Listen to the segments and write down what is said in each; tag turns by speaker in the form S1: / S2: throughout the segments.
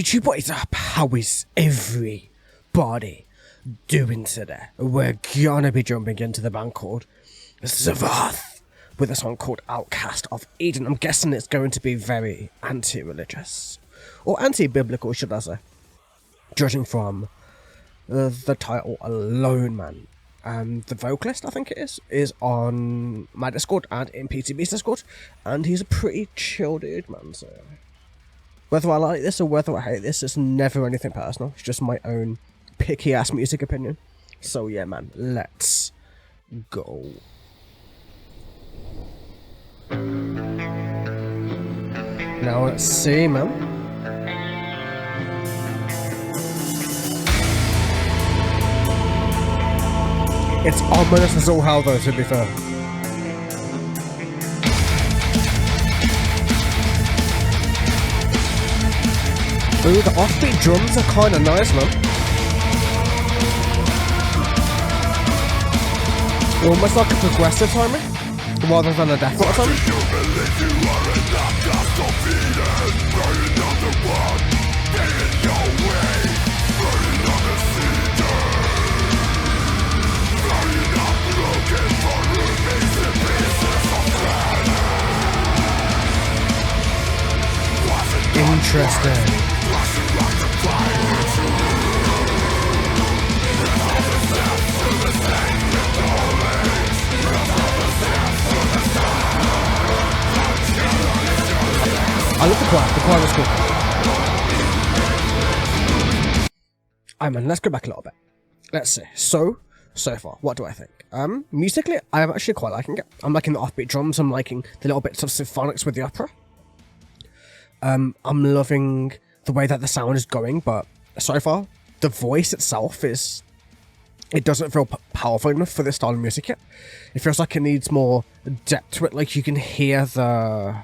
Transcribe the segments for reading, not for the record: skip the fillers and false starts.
S1: YouTube, what is up? How is everybody doing today? We're gonna be jumping into the band called Saphath with a song called Outcast of Eden. I'm guessing it's going to be very anti-religious, or anti-biblical, should I say, judging from the title alone, man. The vocalist, I think it is on my Discord and in PTB's Discord, and he's a pretty chill dude, man. So whether I like this or whether I hate this, it's never anything personal. It's just my own picky ass music opinion. So yeah, man, let's go. Now let's see, man. It's ominous as all hell, though, to be fair. Ooh, the offbeat drums are kind of nice, man. Almost like a progressive timing, rather than a death metal timing. Interesting. I love the choir. The choir is cool. Alright, man, let's go back a little bit. Let's see. So far, what do I think? Musically, I'm actually quite liking it. I'm liking the offbeat drums. I'm liking the little bits of symphonics with the opera. I'm loving the way that the sound is going, but so far, the voice itself it doesn't feel powerful enough for this style of music yet. It feels like it needs more depth to it, like you can hear the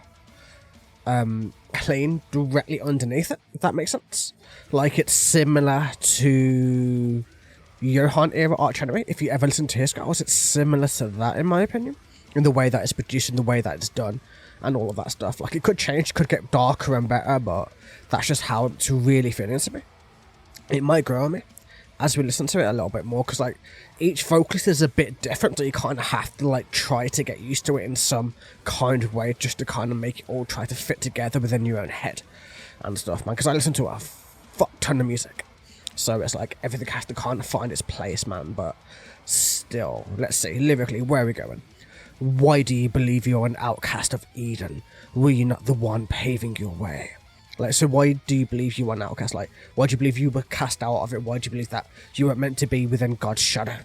S1: playing directly underneath it, if that makes sense. Like it's similar to Johan era Arch Enemy. If you ever listen to his scales, it's similar to that in my opinion, in the way that it's produced, in the way that it's done, and all of that stuff. Like it could change, could get darker and better, but that's just how it's really feeling to me. It might grow on me as we listen to it a little bit more, because like each vocalist is a bit different, so you kind of have to like try to get used to it in some kind of way, just to kind of make it all try to fit together within your own head and stuff, man. Because I listen to a fuck ton of music, so it's like everything has to kind of find its place, man. But still, let's see, lyrically, where are we going? Why do you believe you're an outcast of Eden? Were you not the one paving your way? Like, so why do you believe you are an outcast? Like, why do you believe you were cast out of it? Why do you believe that you were meant to be within God's shadow?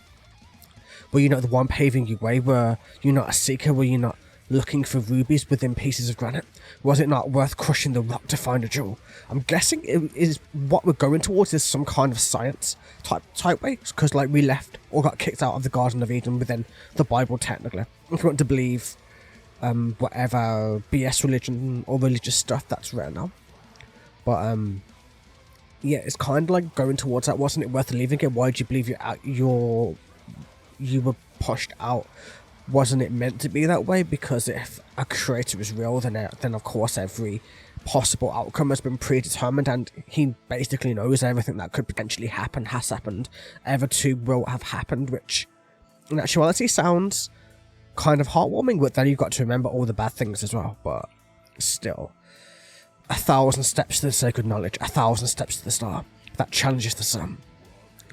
S1: Were you not the one paving your way? Were you not a seeker? Were you not looking for rubies within pieces of granite? Was it not worth crushing the rock to find a jewel? I'm guessing it is what we're going towards is some kind of science type way, because like we left or got kicked out of the Garden of Eden within the Bible technically. If you want to believe whatever BS religion or religious stuff that's written now. But yeah, it's kind of like going towards that. Wasn't it worth leaving it? Why do you believe you were pushed out? Wasn't it meant to be that way? Because if a creator is real, then of course every possible outcome has been predetermined, and he basically knows everything that could potentially happen, has happened, ever to will have happened, which in actuality sounds kind of heartwarming, but then you've got to remember all the bad things as well. But still, 1,000 steps to the sacred knowledge, 1,000 steps to the star that challenges the sun.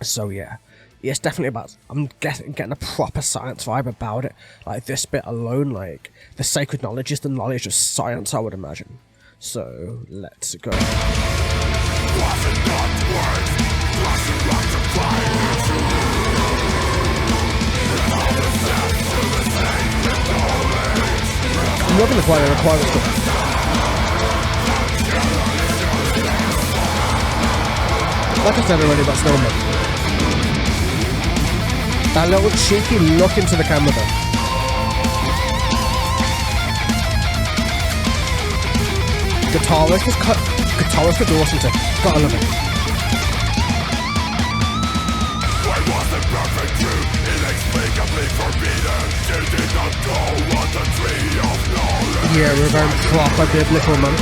S1: So yeah, it's definitely about, I'm getting a proper science vibe about it. Like this bit alone, like the sacred knowledge is the knowledge of science, I would imagine. So let's go. I'm loving the choir, is cool. Like I said already about Snowman. That little cheeky look into the camera though. Guitarist is awesome too. Gotta love it. Why was the perfect truth inexplicably forbidden? You did not know what the tree of knowledge. Yeah, we're going proper biblical, man.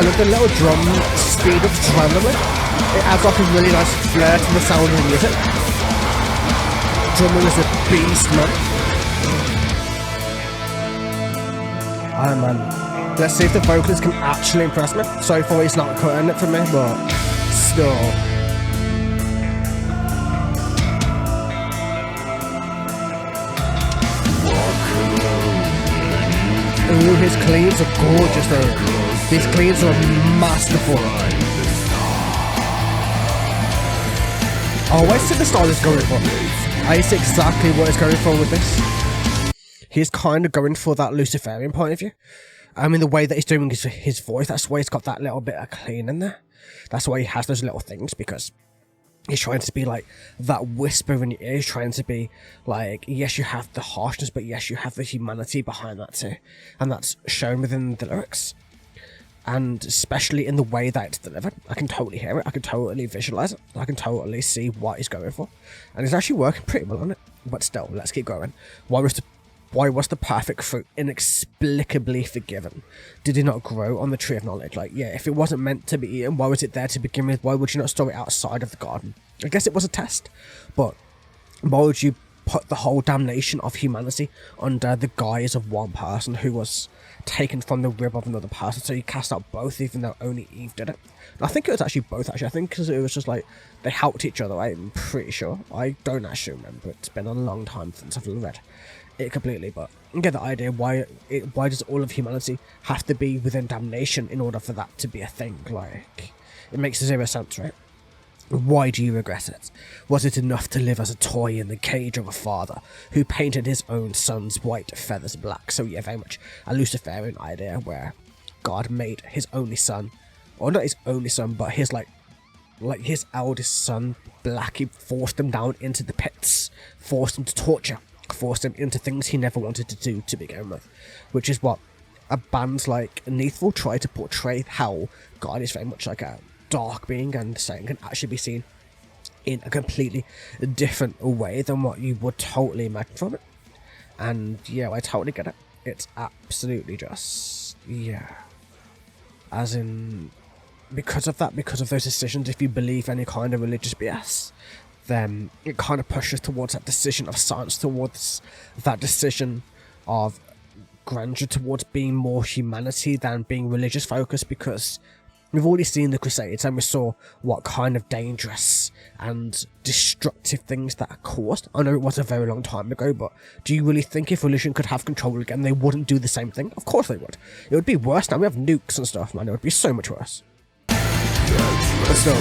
S1: love the little drum speed of randomly. It adds like a really nice flair to the sound of the music. Drumming is a beast, man. Oh man. Let's see if the vocalist can actually impress me. So far he's not cutting it for me, but still. Ooh, his cleans are gorgeous though. These cleans are masterful. Oh, I see the style he's going for. I see exactly what he's going for with this. He's kind of going for that Luciferian point of view. I mean, the way that he's doing his voice, that's why he's got that little bit of clean in there. That's why he has those little things, because he's trying to be like that whisper in your ear. He's trying to be like, yes, you have the harshness, but yes, you have the humanity behind that too. And that's shown within the lyrics. And especially in the way that it's delivered. I can totally hear it. I can totally visualize it. I can totally see what he's going for. And he's actually working pretty well on it. But still, let's keep going. Why was the perfect fruit inexplicably forgiven? Did it not grow on the tree of knowledge? Like, yeah, if it wasn't meant to be eaten, why was it there to begin with? Why would you not store it outside of the garden? I guess it was a test. But why would you put the whole damnation of humanity under the guise of one person who was taken from the rib of another person? So you cast out both, even though only Eve did it. I think it was actually both, actually. I think because it was just like they helped each other, I'm pretty sure. I don't actually remember. It's been a long time since I've read it completely, but you get the idea. Why does all of humanity have to be within damnation in order for that to be a thing? Like, it makes zero sense, right? Why do you regret it? Was it enough to live as a toy in the cage of a father who painted his own son's white feathers black? So yeah, very much a Luciferian idea where God made his only son, or not his only son, but his like his eldest son black. He forced him down into the pits, forced him to torture, forced him into things he never wanted to do to begin with, which is what a band like Neathful try to portray, how God is very much like a dark being, and Satan can actually be seen in a completely different way than what you would totally imagine from it. And yeah, I totally get it. It's absolutely just, yeah, as in, because of that, because of those decisions, if you believe any kind of religious BS, then it kind of pushes towards that decision of science, towards that decision of grandeur, towards being more humanity than being religious focused, because we've already seen the Crusades and we saw what kind of dangerous and destructive things that are caused. I know it was a very long time ago, but do you really think if religion could have control again, they wouldn't do the same thing? Of course they would. It would be worse now. We have nukes and stuff, man. It would be so much worse. But still,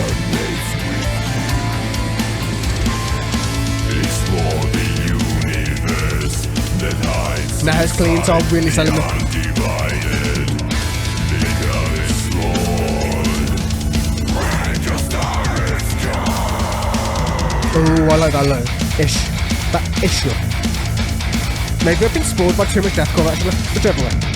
S1: now his cleans are really selling me. Oh, I like that low. Ish. That ish look. Maybe I've been spoiled by too much deathcore actually. Whichever way.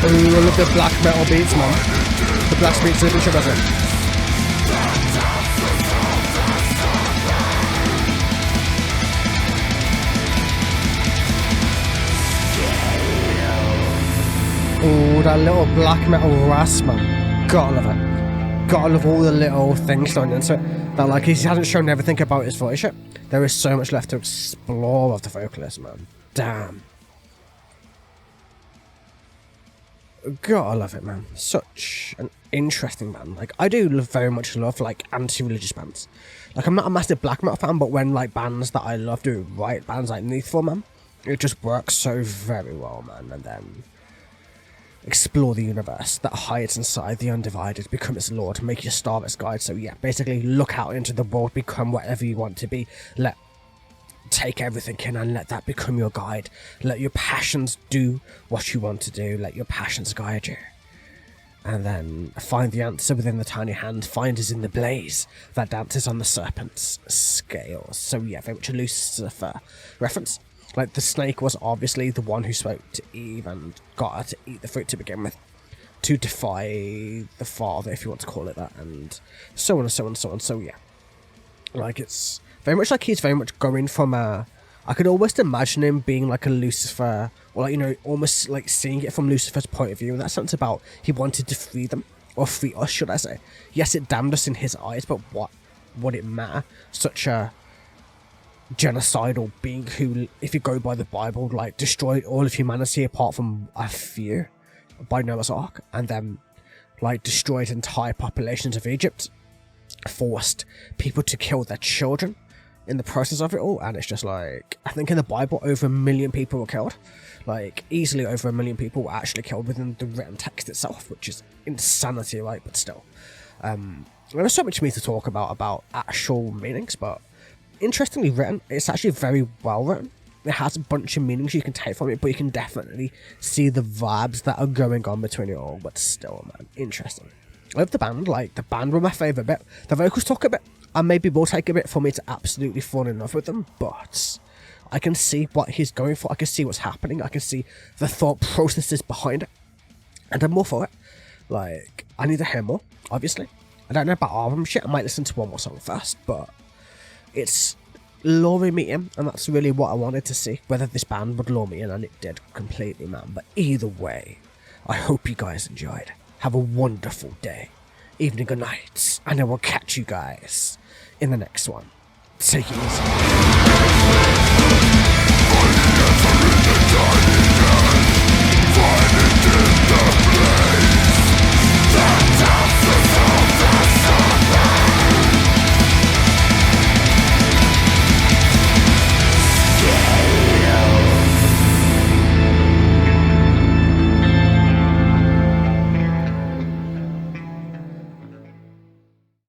S1: Ooh, I love the black metal beats, man. The black beats signature, does it? Ooh, that little black metal rasp, man. Gotta love it. Gotta love all the little things thrown into it. That, like, he hasn't shown everything about his voice yet. There is so much left to explore of the vocalist, man. Damn. God, I love it, man. Such an interesting band. Like, I do very much love, like, anti-religious bands. Like, I'm not a massive black metal fan, but when, like, bands that I love do right, bands like Neathful, man, it just works so very well, man. And then explore the universe that hides inside the undivided, become its lord, make your star its guide. So yeah, basically look out into the world, become whatever you want to be. Take everything in and let that become your guide. Let your passions do what you want to do. Let your passions guide you. and then find the answer within the tiny hand, find is in the blaze that dances on the serpent's scales. So yeah, very much a Lucifer reference. Like, the snake was obviously the one who spoke to Eve and got her to eat the fruit to begin with, to defy the father, if you want to call it that, and so on and so on and so on. So yeah, like, it's very much like he's very much going from a, I could almost imagine him being like a Lucifer, or like, you know, almost like seeing it from Lucifer's point of view, in that sense, about he wanted to free them, or free us, should I say. Yes, it damned us in his eyes, but what would it matter? Such a genocidal being who, if you go by the Bible, like, destroyed all of humanity apart from a few by Noah's Ark, and then like destroyed entire populations of Egypt, forced people to kill their children in the process of it all. And it's just like, I think in the Bible over 1 million people were killed, like easily over 1 million people were actually killed within the written text itself, which is insanity, right? But still, there's so much for me to talk about actual meanings, but interestingly written. It's actually very well written. It has a bunch of meanings you can take from it, but you can definitely see the vibes that are going on between it all. But still, man, interesting. I love the band. Like, the band were my favourite bit. The vocals took a bit, and maybe will take a bit for me to absolutely fall in love with them, but I can see what he's going for. I can see what's happening. I can see the thought processes behind it, and I'm more for it. Like, I need to hear more, obviously. I don't know about album shit. I might listen to one more song first, but it's luring me in, and that's really what I wanted to see, whether this band would lure me in, and it did completely, man. But either way, I hope you guys enjoyed. Have a wonderful day, evening, or night, and I will catch you guys in the next one. Take it easy.